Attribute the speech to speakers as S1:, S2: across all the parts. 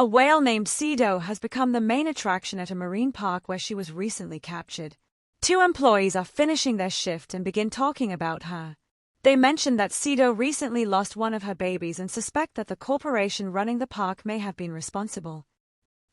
S1: A whale named Ceto has become the main attraction at a marine park where she was recently captured. Two employees are finishing their shift and begin talking about her. They mention that Ceto recently lost one of her babies and suspect that the corporation running the park may have been responsible.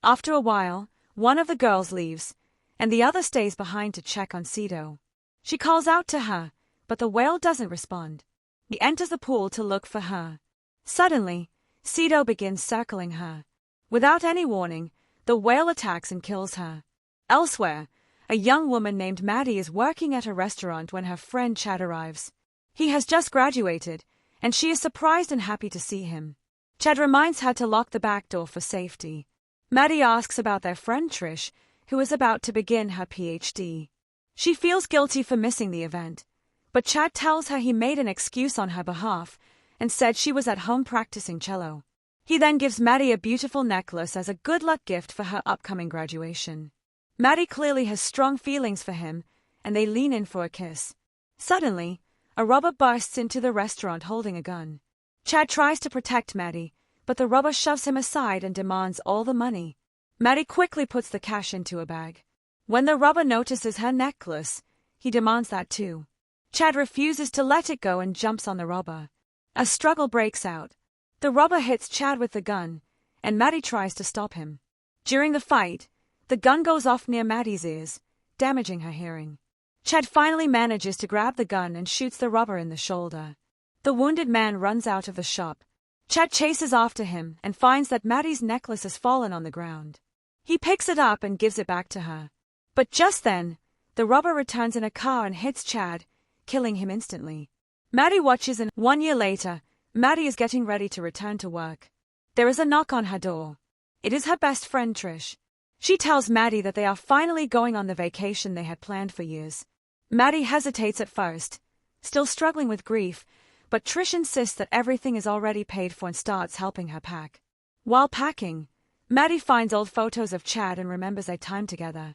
S1: After a while, one of the girls leaves, and the other stays behind to check on Ceto. She calls out to her, but the whale doesn't respond. He enters the pool to look for her. Suddenly, Ceto begins circling her. Without any warning, the whale attacks and kills her. Elsewhere, a young woman named Maddie is working at a restaurant when her friend Chad arrives. He has just graduated, and she is surprised and happy to see him. Chad reminds her to lock the back door for safety. Maddie asks about their friend Trish, who is about to begin her PhD. She feels guilty for missing the event, but Chad tells her he made an excuse on her behalf and said she was at home practicing cello. He then gives Maddie a beautiful necklace as a good luck gift for her upcoming graduation. Maddie clearly has strong feelings for him, and they lean in for a kiss. Suddenly, a robber bursts into the restaurant holding a gun. Chad tries to protect Maddie, but the robber shoves him aside and demands all the money. Maddie quickly puts the cash into a bag. When the robber notices her necklace, he demands that too. Chad refuses to let it go and jumps on the robber. A struggle breaks out. The robber hits Chad with the gun, and Maddie tries to stop him. During the fight, the gun goes off near Maddie's ears, damaging her hearing. Chad finally manages to grab the gun and shoots the robber in the shoulder. The wounded man runs out of the shop. Chad chases after him and finds that Maddie's necklace has fallen on the ground. He picks it up and gives it back to her. But just then, the robber returns in a car and hits Chad, killing him instantly. Maddie watches, and 1 year later, Maddie is getting ready to return to work. There is a knock on her door. It is her best friend Trish. She tells Maddie that they are finally going on the vacation they had planned for years. Maddie hesitates at first, still struggling with grief, but Trish insists that everything is already paid for and starts helping her pack. While packing, Maddie finds old photos of Chad and remembers their time together.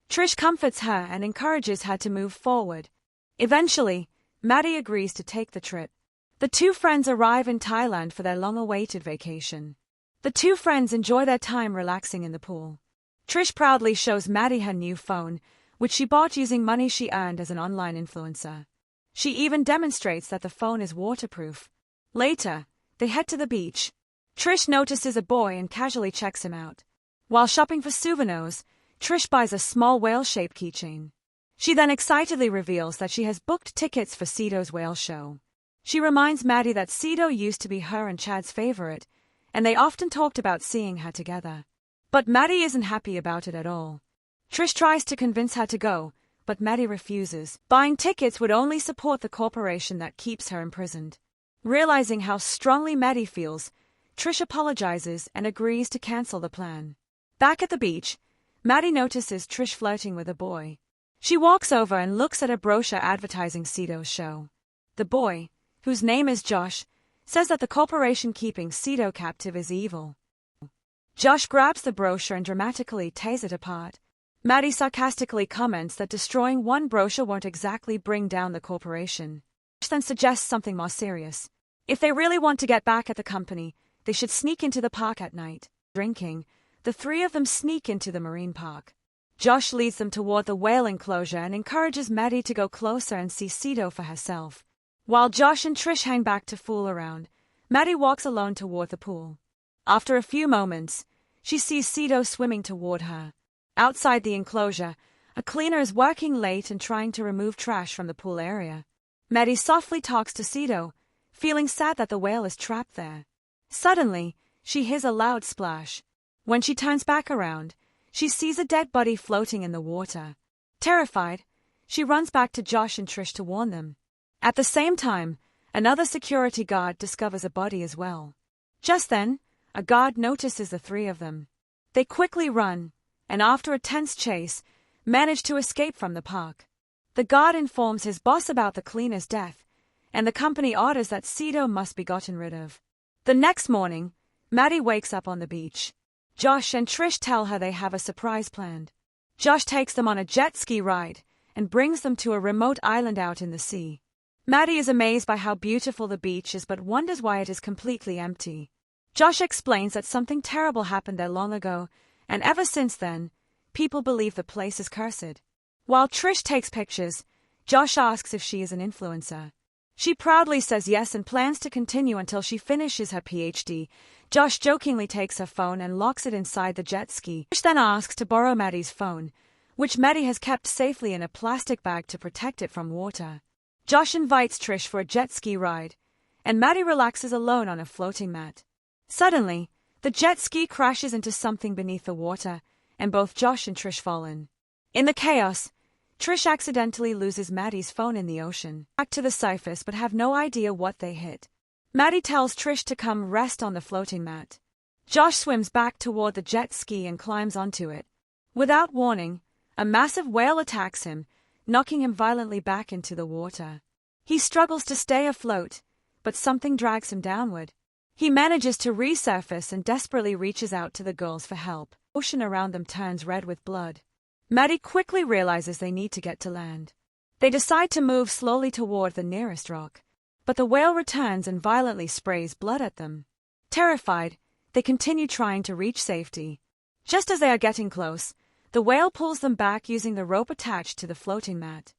S1: Trish comforts her and encourages her to move forward. Eventually, Maddie agrees to take the trip. The two friends arrive in Thailand for their long-awaited vacation. The two friends enjoy their time relaxing in the pool. Trish proudly shows Maddie her new phone, which she bought using money she earned as an online influencer. She even demonstrates that the phone is waterproof. Later, they head to the beach. Trish notices a boy and casually checks him out. While shopping for souvenirs, Trish buys a small whale-shaped keychain. She then excitedly reveals that she has booked tickets for Ceto's whale show. She reminds Maddie that Ceto used to be her and Chad's favorite, and they often talked about seeing her together. But Maddie isn't happy about it at all. Trish tries to convince her to go, but Maddie refuses. Buying tickets would only support the corporation that keeps her imprisoned. Realizing how strongly Maddie feels, Trish apologizes and agrees to cancel the plan. Back at the beach, Maddie notices Trish flirting with a boy. She walks over and looks at a brochure advertising Ceto's show. The boy, whose name is Josh, says that the corporation keeping Ceto captive is evil. Josh grabs the brochure and dramatically tears it apart. Maddie sarcastically comments that destroying one brochure won't exactly bring down the corporation. Josh then suggests something more serious. If they really want to get back at the company, they should sneak into the park at night. Drinking, the three of them sneak into the marine park. Josh leads them toward the whale enclosure and encourages Maddie to go closer and see Ceto for herself. While Josh and Trish hang back to fool around, Maddie walks alone toward the pool. After a few moments, she sees Ceto swimming toward her. Outside the enclosure, a cleaner is working late and trying to remove trash from the pool area. Maddie softly talks to Ceto, feeling sad that the whale is trapped there. Suddenly, she hears a loud splash. When she turns back around, she sees a dead body floating in the water. Terrified, she runs back to Josh and Trish to warn them. At the same time, another security guard discovers a body as well. Just then, a guard notices the three of them. They quickly run, and after a tense chase, manage to escape from the park. The guard informs his boss about the cleaner's death, and the company orders that Ceto must be gotten rid of. The next morning, Maddie wakes up on the beach. Josh and Trish tell her they have a surprise planned. Josh takes them on a jet ski ride and brings them to a remote island out in the sea. Maddie is amazed by how beautiful the beach is but wonders why it is completely empty. Josh explains that something terrible happened there long ago, and ever since then, people believe the place is cursed. While Trish takes pictures, Josh asks if she is an influencer. She proudly says yes and plans to continue until she finishes her PhD. Josh jokingly takes her phone and locks it inside the jet ski. Trish then asks to borrow Maddie's phone, which Maddie has kept safely in a plastic bag to protect it from water. Josh invites Trish for a jet ski ride, and Maddie relaxes alone on a floating mat. Suddenly, the jet ski crashes into something beneath the water, and both Josh and Trish fall in. In the chaos, Trish accidentally loses Maddie's phone in the ocean. Back to the surface but have no idea what they hit. Maddie tells Trish to come rest on the floating mat. Josh swims back toward the jet ski and climbs onto it. Without warning, a massive whale attacks him, knocking him violently back into the water. He struggles to stay afloat, but something drags him downward. He manages to resurface and desperately reaches out to the girls for help. The ocean around them turns red with blood. Maddie quickly realizes they need to get to land. They decide to move slowly toward the nearest rock, but the whale returns and violently sprays blood at them. Terrified, they continue trying to reach safety. Just as they are getting close, the whale pulls them back using the rope attached to the floating mat.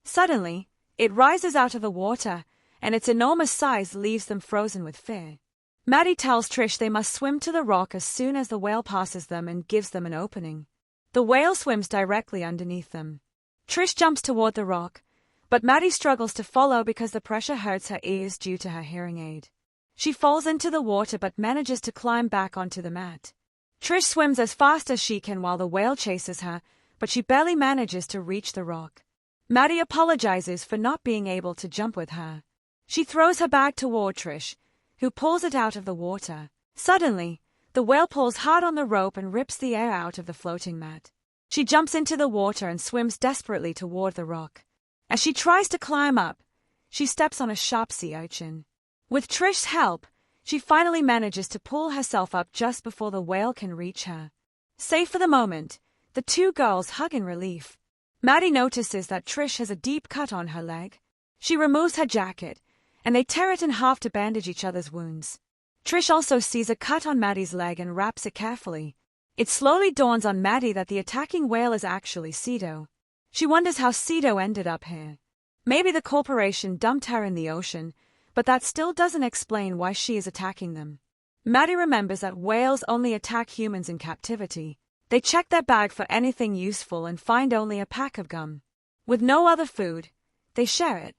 S1: Suddenly, it rises out of the water, and its enormous size leaves them frozen with fear. Maddie tells Trish they must swim to the rock as soon as the whale passes them and gives them an opening. The whale swims directly underneath them. Trish jumps toward the rock, but Maddie struggles to follow because the pressure hurts her ears due to her hearing aid. She falls into the water but manages to climb back onto the mat. Trish swims as fast as she can while the whale chases her, but she barely manages to reach the rock. Maddie apologizes for not being able to jump with her. She throws her bag toward Trish, who pulls it out of the water. Suddenly, the whale pulls hard on the rope and rips the air out of the floating mat. She jumps into the water and swims desperately toward the rock. As she tries to climb up, she steps on a sharp sea urchin. With Trish's help, she finally manages to pull herself up just before the whale can reach her. Safe for the moment, the two girls hug in relief. Maddie notices that Trish has a deep cut on her leg. She removes her jacket, and they tear it in half to bandage each other's wounds. Trish also sees a cut on Maddie's leg and wraps it carefully. It slowly dawns on Maddie that the attacking whale is actually Ceto. She wonders how Ceto ended up here. Maybe the corporation dumped her in the ocean, but that still doesn't explain why she is attacking them. Maddie remembers that whales only attack humans in captivity. They check their bag for anything useful and find only a pack of gum. With no other food, they share it.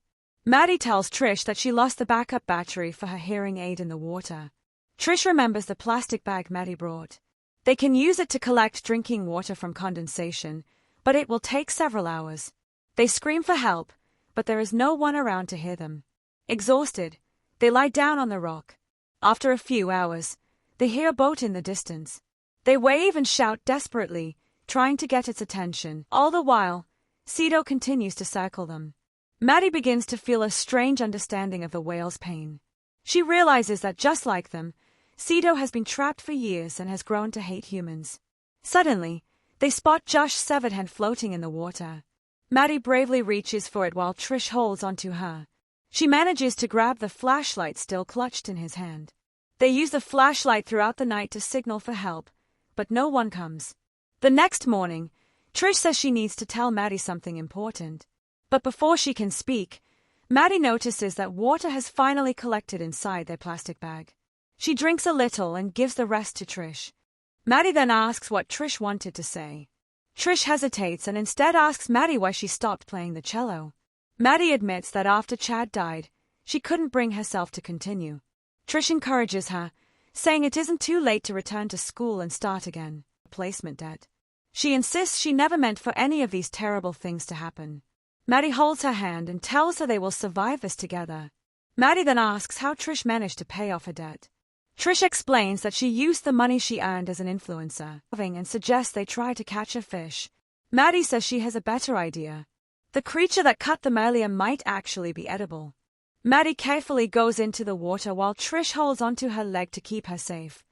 S1: Maddie tells Trish that she lost the backup battery for her hearing aid in the water. Trish remembers the plastic bag Maddie brought. They can use it to collect drinking water from condensation, but it will take several hours. They scream for help, but there is no one around to hear them. Exhausted, they lie down on the rock. After a few hours, they hear a boat in the distance. They wave and shout desperately, trying to get its attention. All the while, Ceto continues to circle them. Maddie begins to feel a strange understanding of the whale's pain. She realizes that just like them, Ceto has been trapped for years and has grown to hate humans. Suddenly, they spot Josh's severed hand floating in the water. Maddie bravely reaches for it while Trish holds onto her. She manages to grab the flashlight still clutched in his hand. They use the flashlight throughout the night to signal for help, but no one comes. The next morning, Trish says she needs to tell Maddie something important. But before she can speak, Maddie notices that water has finally collected inside their plastic bag. She drinks a little and gives the rest to Trish. Maddie then asks what Trish wanted to say. Trish hesitates and instead asks Maddie why she stopped playing the cello. Maddie admits that after Chad died, she couldn't bring herself to continue. Trish encourages her, saying it isn't too late to return to school and start again. Replacement debt. She insists she never meant for any of these terrible things to happen. Maddie holds her hand and tells her they will survive this together. Maddie then asks how Trish managed to pay off her debt. Trish explains that she used the money she earned as an influencer, and suggests they try to catch a fish. Maddie says she has a better idea. The creature that cut them earlier might actually be edible. Maddie carefully goes into the water while Trish holds onto her leg to keep her safe.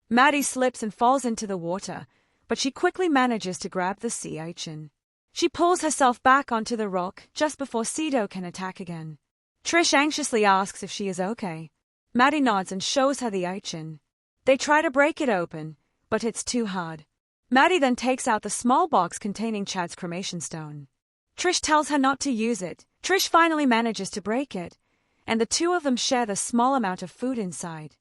S1: Maddie slips and falls into the water, but she quickly manages to grab the sea urchin. She pulls herself back onto the rock just before Ceto can attack again. Trish anxiously asks if she is okay. Maddie nods and shows her the urchin. They try to break it open, but it's too hard. Maddie then takes out the small box containing Chad's cremation stone. Trish tells her not to use it. Trish finally manages to break it, and the two of them share the small amount of food inside.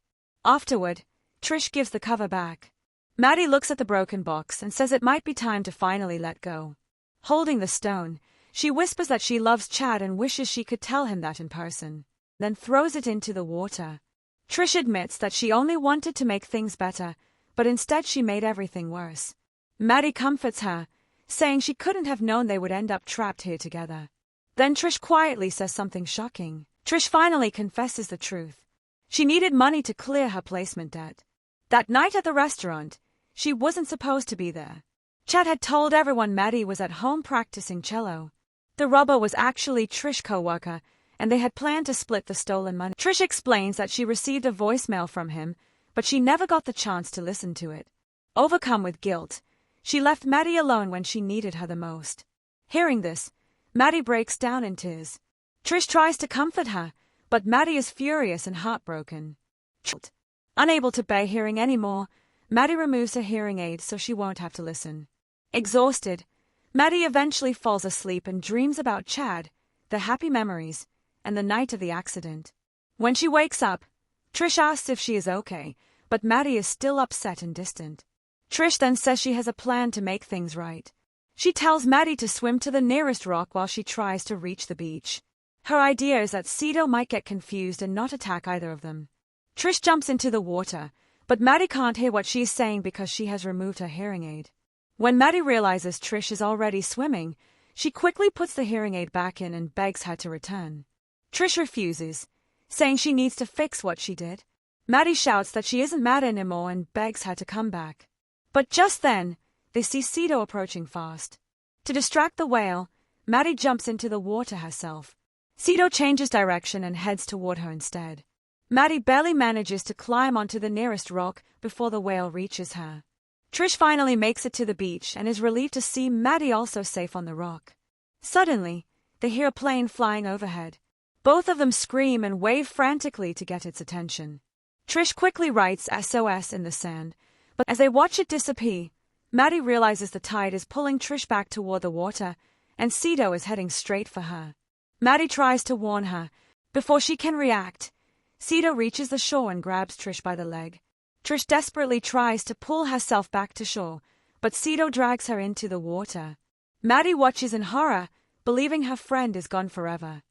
S1: Afterward, Trish gives the cover back. Maddie looks at the broken box and says it might be time to finally let go. Holding the stone, she whispers that she loves Chad and wishes she could tell him that in person, then throws it into the water. Trish admits that she only wanted to make things better, but instead she made everything worse. Maddie comforts her, saying she couldn't have known they would end up trapped here together. Then Trish quietly says something shocking. Trish finally confesses the truth. She needed money to clear her placement debt. That night at the restaurant, she wasn't supposed to be there. Chad had told everyone Maddie was at home practicing cello. The robber was actually Trish's co-worker, and they had planned to split the stolen money. Trish explains that she received a voicemail from him, but she never got the chance to listen to it. Overcome with guilt, she left Maddie alone when she needed her the most. Hearing this, Maddie breaks down in tears. Trish tries to comfort her, but Maddie is furious and heartbroken. Unable to bear hearing anymore, Maddie removes her hearing aid so she won't have to listen. Exhausted, Maddie eventually falls asleep and dreams about Chad, the happy memories, and the night of the accident. When she wakes up, Trish asks if she is okay, but Maddie is still upset and distant. Trish then says she has a plan to make things right. She tells Maddie to swim to the nearest rock while she tries to reach the beach. Her idea is that Ceto might get confused and not attack either of them. Trish jumps into the water, but Maddie can't hear what she is saying because she has removed her hearing aid. When Maddie realizes Trish is already swimming, she quickly puts the hearing aid back in and begs her to return. Trish refuses, saying she needs to fix what she did. Maddie shouts that she isn't mad anymore and begs her to come back. But just then, they see Ceto approaching fast. To distract the whale, Maddie jumps into the water herself. Ceto changes direction and heads toward her instead. Maddie barely manages to climb onto the nearest rock before the whale reaches her. Trish finally makes it to the beach and is relieved to see Maddie also safe on the rock. Suddenly, they hear a plane flying overhead. Both of them scream and wave frantically to get its attention. Trish quickly writes SOS in the sand, but as they watch it disappear, Maddie realizes the tide is pulling Trish back toward the water, and Ceto is heading straight for her. Maddie tries to warn her. Before she can react, Ceto reaches the shore and grabs Trish by the leg. Trish desperately tries to pull herself back to shore, but Ceto drags her into the water. Maddie watches in horror, believing her friend is gone forever.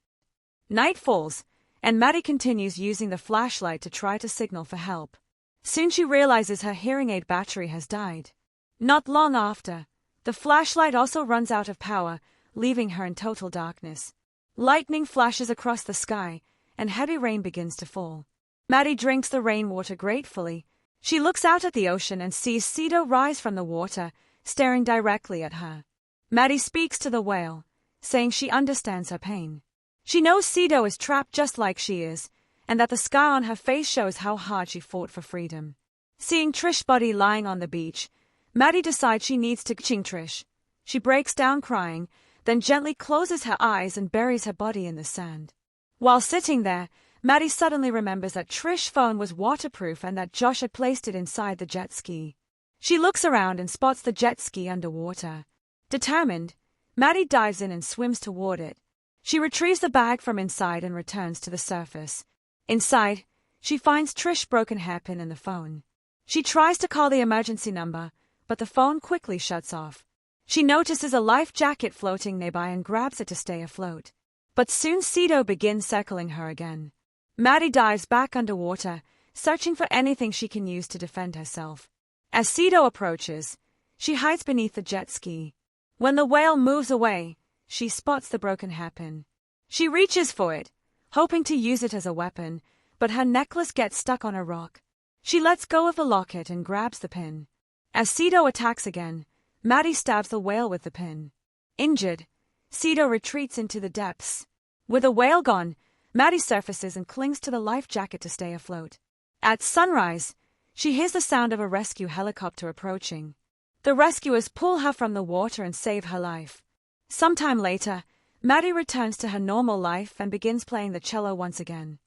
S1: Night falls, and Maddie continues using the flashlight to try to signal for help. Soon she realizes her hearing aid battery has died. Not long after, the flashlight also runs out of power, leaving her in total darkness. Lightning flashes across the sky, and heavy rain begins to fall. Maddie drinks the rainwater gratefully. She looks out at the ocean and sees Ceto rise from the water, staring directly at her. Maddie speaks to the whale, saying she understands her pain. She knows Ceto is trapped just like she is, and that the scar on her face shows how hard she fought for freedom. Seeing Trish's body lying on the beach, Maddie decides she needs to ching Trish. She breaks down crying, then gently closes her eyes and buries her body in the sand. While sitting there, Maddie suddenly remembers that Trish's phone was waterproof and that Josh had placed it inside the jet ski. She looks around and spots the jet ski underwater. Determined, Maddie dives in and swims toward it. She retrieves the bag from inside and returns to the surface. Inside, she finds Trish's broken hairpin and the phone. She tries to call the emergency number, but the phone quickly shuts off. She notices a life jacket floating nearby and grabs it to stay afloat. But soon Ceto begins circling her again. Maddie dives back underwater, searching for anything she can use to defend herself. As Ceto approaches, she hides beneath the jet ski. When the whale moves away, she spots the broken hairpin. She reaches for it, hoping to use it as a weapon, but her necklace gets stuck on a rock. She lets go of the locket and grabs the pin. As Ceto attacks again, Maddie stabs the whale with the pin. Injured, Ceto retreats into the depths. With the whale gone, Maddie surfaces and clings to the life jacket to stay afloat. At sunrise, she hears the sound of a rescue helicopter approaching. The rescuers pull her from the water and save her life. Sometime later, Maddie returns to her normal life and begins playing the cello once again.